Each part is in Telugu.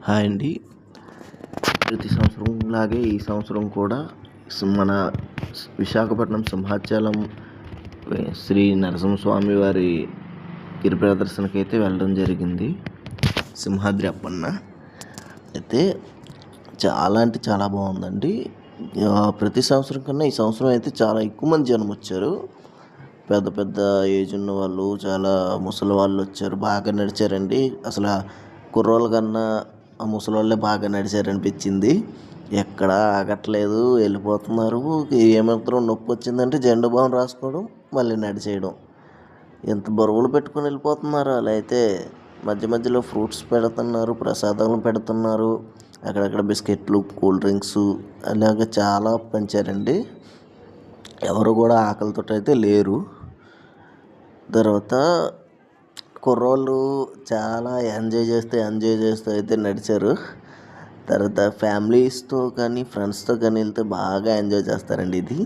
హాయ్ అండి. ప్రతి సంవత్సరం లాగే ఈ సంవత్సరం కూడా మన విశాఖపట్నం సింహాచలం శ్రీ నరసింహస్వామి వారి గిరి ప్రదర్శనకి అయితే వెళ్ళడం జరిగింది. సింహాద్రి అప్పన్న అయితే చాలా అంటే చాలా బాగుందండి. ప్రతి సంవత్సరం కన్నా ఈ సంవత్సరం అయితే చాలా ఎక్కువ మంది జనం వచ్చారు. పెద్ద పెద్ద ఏజ్ ఉన్న వాళ్ళు, చాలా ముసలి వాళ్ళు వచ్చారు. బాగా నడిచారండి. అసలు కుర్రోళ్ళ కన్నా ఆ ముసలోళ్ళే బాగా నడిచారనిపించింది. ఎక్కడ ఆగట్లేదు, వెళ్ళిపోతున్నారు. ఏమాత్రం నొప్పి వచ్చిందంటే జెండు బామ్ రాసుకోవడం, మళ్ళీ నడిచేయడం. ఎంత బరువులు పెట్టుకొని వెళ్ళిపోతున్నారు. అలా అయితే మధ్య మధ్యలో ఫ్రూట్స్ పెడుతున్నారు, ప్రసాదాలు పెడుతున్నారు. అక్కడక్కడ బిస్కెట్లు, కూల్ డ్రింక్స్ అలాగే చాలా పంచారండి. ఎవరు కూడా ఆకలితో అయితే లేరు. తర్వాత కుర్రోళ్ళు చాలా ఎంజాయ్ చేస్తూ అయితే నడిచారు. తర్వాత ఫ్యామిలీస్తో కానీ ఫ్రెండ్స్తో కానీ వెళ్తే బాగా ఎంజాయ్ చేస్తారండి. ఇది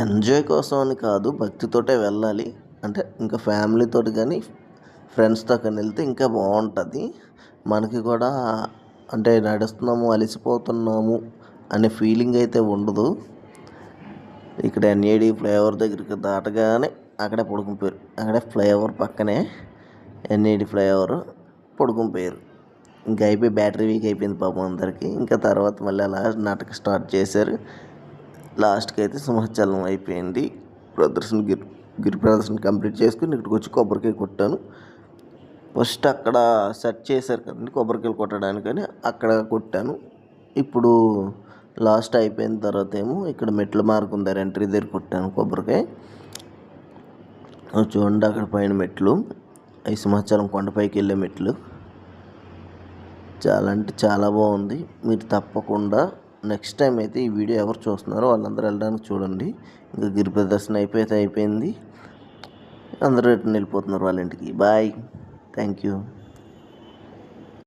ఎంజాయ్ కోసం అని కాదు, భక్తితోటే వెళ్ళాలి. అంటే ఇంకా ఫ్యామిలీతో కానీ ఫ్రెండ్స్తో కానీ వెళ్తే ఇంకా బాగుంటుంది. మనకి కూడా అంటే నడుస్తున్నాము, అలసిపోతున్నాము అనే ఫీలింగ్ అయితే ఉండదు. ఇక్కడ ఎన్ఏడి ఫ్లైఓవర్ దగ్గరికి దాటగానే అక్కడే పడుకునిపోయారు. అక్కడే ఫ్లైఓవర్ పక్కనే ఎన్ఏడి ఫ్లైఓవర్ పడుకునిపోయారు. ఇంకా అయిపోయి బ్యాటరీ వీక్ అయిపోయింది పాపం అందరికీ. ఇంకా తర్వాత మళ్ళీ అలా నాటకం స్టార్ట్ చేశారు. లాస్ట్కి అయితే సింహాచలం అయిపోయింది. గిరి ప్రదర్శన కంప్లీట్ చేసుకుని ఇక్కడికి వచ్చి కొబ్బరికాయ కొట్టాను. ఫస్ట్ అక్కడ సెట్ చేశారు కదండి కొబ్బరికాయలు కొట్టడానికని, అక్కడ కొట్టాను. ఇప్పుడు లాస్ట్ అయిపోయిన తర్వాత ఏమో ఇక్కడ మెట్ల మార్గం దగ్గర ఎంట్రీ దగ్గర కొట్టాను కొబ్బరికాయ. చూడండి అక్కడ పైన మెట్లు, ఈ సింహాచలం కొండపైకి వెళ్ళే మెట్లు. చాలా అంటే చాలా బాగుంది. మీరు తప్పకుండా నెక్స్ట్ టైం అయితే ఈ వీడియో ఎవరు చూస్తున్నారో వాళ్ళందరూ వెళ్ళడానికి చూడండి. ఇంకా గిరి ప్రదర్శన అయిపోయింది. అందరూ రిటర్న్ వెళ్ళిపోతున్నారు వాళ్ళ ఇంటికి. Bye, thank you.